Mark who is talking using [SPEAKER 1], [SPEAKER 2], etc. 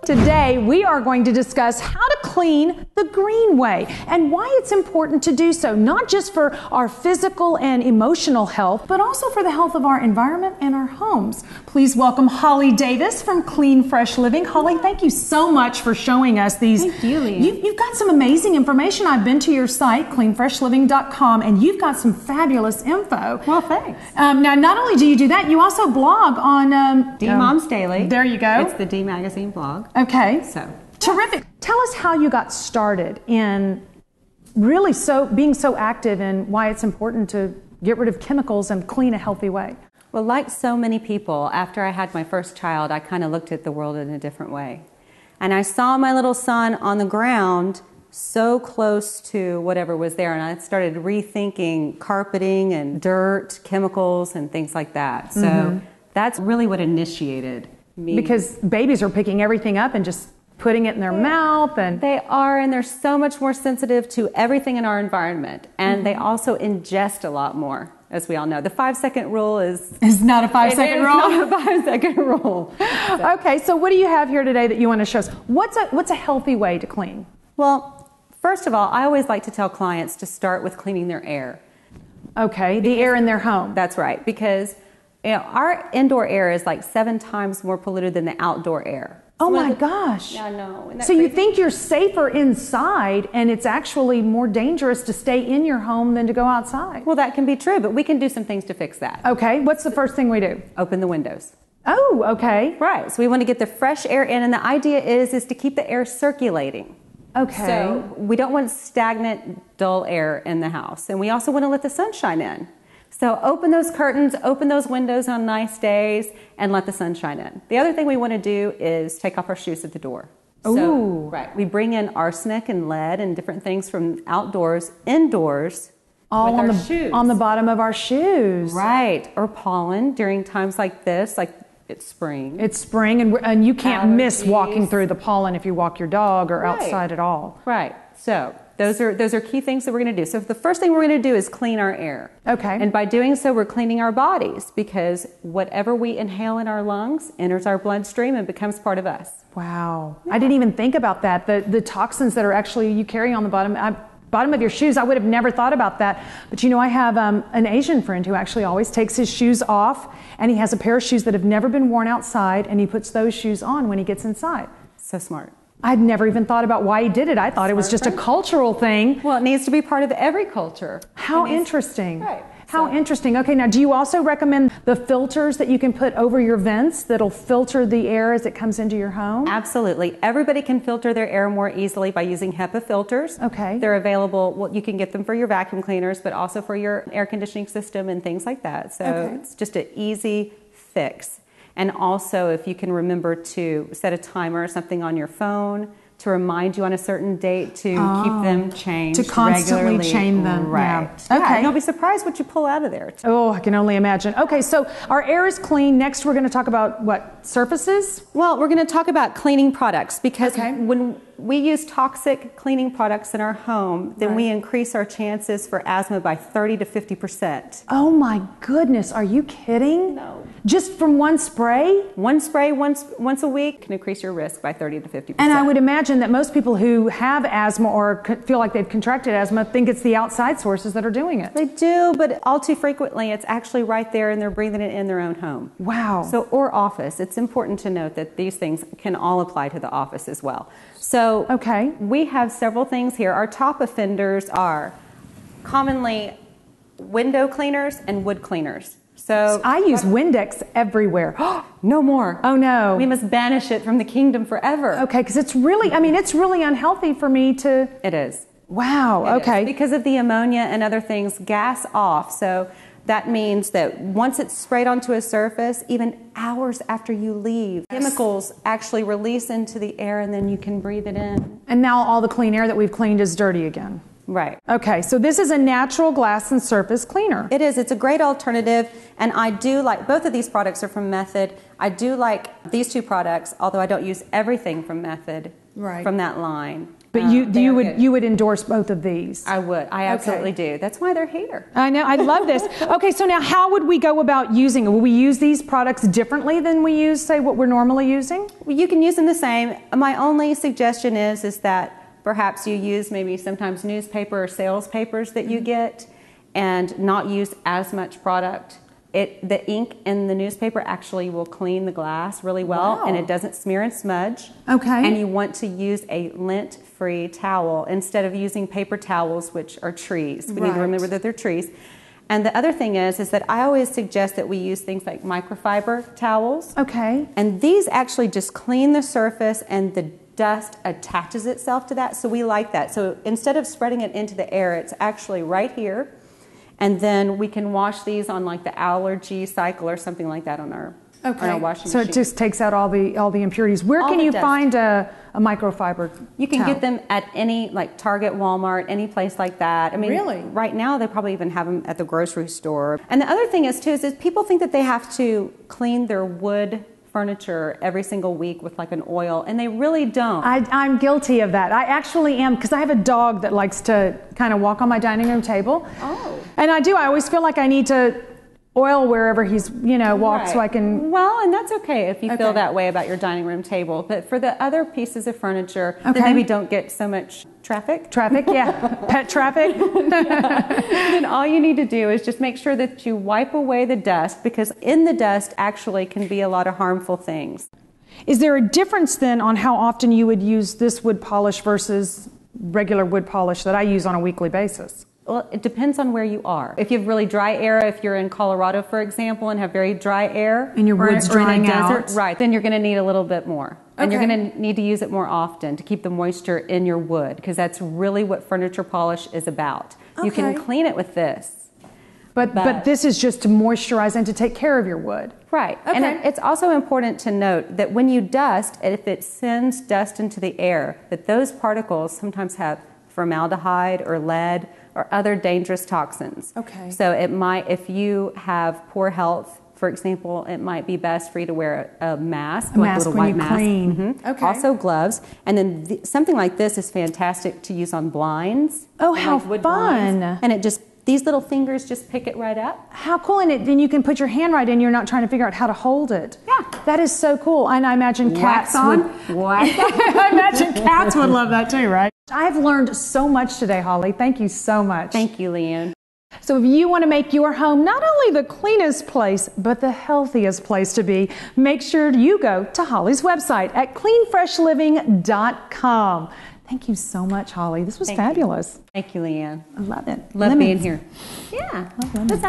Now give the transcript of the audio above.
[SPEAKER 1] Today, we are going to discuss how to clean the green way and why it's important to do so, not just for our physical and emotional health, but also for the health of our environment and our homes. Please welcome Holly Davis from Clean Fresh Living. Holly, thank you so much for showing us these.
[SPEAKER 2] Thank you, Leanne.
[SPEAKER 1] You've got some amazing information. I've been to your site, cleanfreshliving.com, and you've got some fabulous info.
[SPEAKER 2] Well, thanks.
[SPEAKER 1] Now, not only do you do that, you also blog on
[SPEAKER 2] D-Moms Daily.
[SPEAKER 1] There you go.
[SPEAKER 2] It's the D Magazine blog.
[SPEAKER 1] Okay.
[SPEAKER 2] So
[SPEAKER 1] terrific. Tell us how you got started in really being so active and why it's important to get rid of chemicals and clean a healthy way.
[SPEAKER 2] Well, like so many people, after I had my first child, I kind of looked at the world in a different way. And I saw my little son on the ground so close to whatever was there, and I started rethinking carpeting and dirt, chemicals, and things like that. So that's really what initiated me.
[SPEAKER 1] Because babies are picking everything up and just putting it in their mouth. And
[SPEAKER 2] They are, and they're so much more sensitive to everything in our environment. And they also ingest a lot more, as we all know. The 5-second rule is
[SPEAKER 1] not a 5-second rule.
[SPEAKER 2] It's not a 5-second rule.
[SPEAKER 1] Okay, so what do you have here today that you want to show us? What's a healthy way to clean?
[SPEAKER 2] Well, first of all, I always like to tell clients to start with cleaning their air.
[SPEAKER 1] Okay, the air in their home.
[SPEAKER 2] That's right, because our indoor air is like 7 times more polluted than the outdoor air.
[SPEAKER 1] Oh my gosh.
[SPEAKER 2] Yeah, I know.
[SPEAKER 1] So you think you're safer inside, and it's actually more dangerous to stay in your home than to go outside.
[SPEAKER 2] Well, that can be true, but we can do some things to fix that.
[SPEAKER 1] Okay, what's the first thing we do?
[SPEAKER 2] Open the windows.
[SPEAKER 1] Oh, okay.
[SPEAKER 2] Right, so we want to get the fresh air in, and the idea is to keep the air circulating.
[SPEAKER 1] Okay.
[SPEAKER 2] So we don't want stagnant, dull air in the house, and we also want to let the sunshine in. So open those curtains, open those windows on nice days, and let the sunshine in. The other thing we want to do is take off our shoes at the door. So,
[SPEAKER 1] Ooh.
[SPEAKER 2] right. We bring in arsenic and lead and different things from outdoors, indoors,
[SPEAKER 1] all
[SPEAKER 2] with
[SPEAKER 1] on
[SPEAKER 2] our
[SPEAKER 1] the
[SPEAKER 2] shoes.
[SPEAKER 1] on the bottom of our shoes.
[SPEAKER 2] Right. Or pollen during times like this, like it's spring.
[SPEAKER 1] It's spring, and you can't miss
[SPEAKER 2] Allergies.
[SPEAKER 1] walking through the pollen if you walk your dog or
[SPEAKER 2] Right.
[SPEAKER 1] outside at all.
[SPEAKER 2] Right. So those are key things that we're going to do. So the first thing we're going to do is clean our air.
[SPEAKER 1] Okay.
[SPEAKER 2] And by doing so, we're cleaning our bodies, because whatever we inhale in our lungs enters our bloodstream and becomes part of us.
[SPEAKER 1] Wow. I didn't even think about that. The toxins that are actually you carry on the bottom of your shoes. I would have never thought about that. But I have an Asian friend who actually always takes his shoes off, and he has a pair of shoes that have never been worn outside, and he puts those shoes on when he gets inside.
[SPEAKER 2] So smart.
[SPEAKER 1] I'd never even thought about why he did it. I thought it was just a cultural thing.
[SPEAKER 2] Well, it needs to be part of every culture.
[SPEAKER 1] How interesting.
[SPEAKER 2] Right.
[SPEAKER 1] How interesting. Okay, now do you also recommend the filters that you can put over your vents that'll filter the air as it comes into your home?
[SPEAKER 2] Absolutely. Everybody can filter their air more easily by using HEPA filters.
[SPEAKER 1] Okay.
[SPEAKER 2] They're available. Well, you can get them for your vacuum cleaners, but also for your air conditioning system and things like that. So It's just an easy fix. And also, if you can remember to set a timer or something on your phone to remind you on a certain date to keep them changed
[SPEAKER 1] To constantly
[SPEAKER 2] regularly.
[SPEAKER 1] chain them.
[SPEAKER 2] Right.
[SPEAKER 1] Yeah.
[SPEAKER 2] Yeah,
[SPEAKER 1] Okay.
[SPEAKER 2] and you'll be surprised what you pull out of there.
[SPEAKER 1] Oh, I can only imagine. Okay, so our air is clean. Next, we're going to talk about what? Surfaces?
[SPEAKER 2] Well, we're going to talk about cleaning products, because
[SPEAKER 1] Okay.
[SPEAKER 2] when we use toxic cleaning products in our home, then we increase our chances for asthma by 30 to 50%.
[SPEAKER 1] Oh my goodness, are you kidding?
[SPEAKER 2] No.
[SPEAKER 1] Just from one spray?
[SPEAKER 2] One spray once a week can increase your risk by 30 to 50%.
[SPEAKER 1] And I would imagine that most people who have asthma or feel like they've contracted asthma think it's the outside sources that are doing it.
[SPEAKER 2] They do, but all too frequently it's actually right there, and they're breathing it in their own home.
[SPEAKER 1] Wow.
[SPEAKER 2] So, or office. It's important to note that these things can all apply to the office as well. So
[SPEAKER 1] Okay.
[SPEAKER 2] we have several things here. Our top offenders are commonly window cleaners and wood cleaners. So
[SPEAKER 1] I use Windex everywhere.
[SPEAKER 2] no more.
[SPEAKER 1] Oh no.
[SPEAKER 2] We must banish it from the kingdom forever.
[SPEAKER 1] Okay, because it's really unhealthy for me to...
[SPEAKER 2] It is.
[SPEAKER 1] Wow,
[SPEAKER 2] It
[SPEAKER 1] okay.
[SPEAKER 2] is. Because of the ammonia and other things, gas off. So that means that once it's sprayed onto a surface, even hours after you leave, chemicals actually release into the air, and then you can breathe it in.
[SPEAKER 1] And now all the clean air that we've cleaned is dirty again.
[SPEAKER 2] Right.
[SPEAKER 1] Okay, so this is a natural glass and surface cleaner.
[SPEAKER 2] It is. It's a great alternative, and I do like, both of these products are from Method. I do like these two products, although I don't use everything from Method
[SPEAKER 1] Right.
[SPEAKER 2] from that line.
[SPEAKER 1] But you would endorse both of these?
[SPEAKER 2] I would. I absolutely do. That's why they're here.
[SPEAKER 1] I know. I love this. Okay, so now how would we go about using it? Will we use these products differently than we use, say, what we're normally using?
[SPEAKER 2] You can use them the same. My only suggestion is that perhaps you use maybe sometimes newspaper or sales papers that you get and not use as much product. The ink in the newspaper actually will clean the glass really well, and it doesn't smear and smudge.
[SPEAKER 1] Okay.
[SPEAKER 2] And you want to use a lint-free towel instead of using paper towels, which are trees. We need to remember that they're trees. And the other thing is that I always suggest that we use things like microfiber towels.
[SPEAKER 1] Okay.
[SPEAKER 2] And these actually just clean the surface, and the dust attaches itself to that, so we like that. So instead of spreading it into the air, it's actually right here. And then we can wash these on like the allergy cycle or something like that on our washing machine.
[SPEAKER 1] So it just takes out all the impurities. Where can you find a microfiber
[SPEAKER 2] You can
[SPEAKER 1] towel?
[SPEAKER 2] get them at any, like Target, Walmart, any place like that. I mean,
[SPEAKER 1] really?
[SPEAKER 2] Right now they probably even have them at the grocery store. And the other thing is too, is people think that they have to clean their wood furniture every single week with like an oil, and they really don't.
[SPEAKER 1] I'm guilty of that. I actually am, because I have a dog that likes to kind of walk on my dining room table.
[SPEAKER 2] Oh.
[SPEAKER 1] And I do. I always feel like I need to oil wherever he's, walks so I can...
[SPEAKER 2] Well, and that's okay if you feel that way about your dining room table. But for the other pieces of furniture that maybe don't get so much traffic.
[SPEAKER 1] Traffic, yeah. Pet traffic.
[SPEAKER 2] Then all you need to do is just make sure that you wipe away the dust, because in the dust actually can be a lot of harmful things.
[SPEAKER 1] Is there a difference then on how often you would use this wood polish versus regular wood polish that I use on a weekly basis?
[SPEAKER 2] Well, it depends on where you are. If you have really dry air, if you're in Colorado, for example, and have very dry air,
[SPEAKER 1] and your wood's drying out,
[SPEAKER 2] right, then you're going to need a little bit more. And you're going to need to use it more often to keep the moisture in your wood, because that's really what furniture polish is about. You can clean it with this.
[SPEAKER 1] But this is just to moisturize and to take care of your wood.
[SPEAKER 2] Right. And it's also important to note that when you dust, if it sends dust into the air, that those particles sometimes have formaldehyde or lead or other dangerous toxins.
[SPEAKER 1] Okay.
[SPEAKER 2] So it might, if you have poor health, for example, it might be best for you to wear a mask, like a little white mask.
[SPEAKER 1] Clean.
[SPEAKER 2] Mm-hmm.
[SPEAKER 1] Okay.
[SPEAKER 2] Also gloves. And then something like this is fantastic to use on blinds.
[SPEAKER 1] Oh, how
[SPEAKER 2] like wood
[SPEAKER 1] fun.
[SPEAKER 2] blinds. And it just, these little fingers just pick it right up.
[SPEAKER 1] How cool. And then you can put your hand right in. You're not trying to figure out how to hold it.
[SPEAKER 2] Yeah.
[SPEAKER 1] That is so cool. And I imagine cats would... I imagine cats would love that too, right? I've learned so much today, Holly. Thank you so much.
[SPEAKER 2] Thank you, Leanne.
[SPEAKER 1] So if you want to make your home not only the cleanest place, but the healthiest place to be, make sure you go to Holly's website at cleanfreshliving.com. Thank you so much, Holly. This was fabulous.
[SPEAKER 2] Thank you, Leanne.
[SPEAKER 1] I love it.
[SPEAKER 2] Love being here.
[SPEAKER 1] Yeah. Love lemons.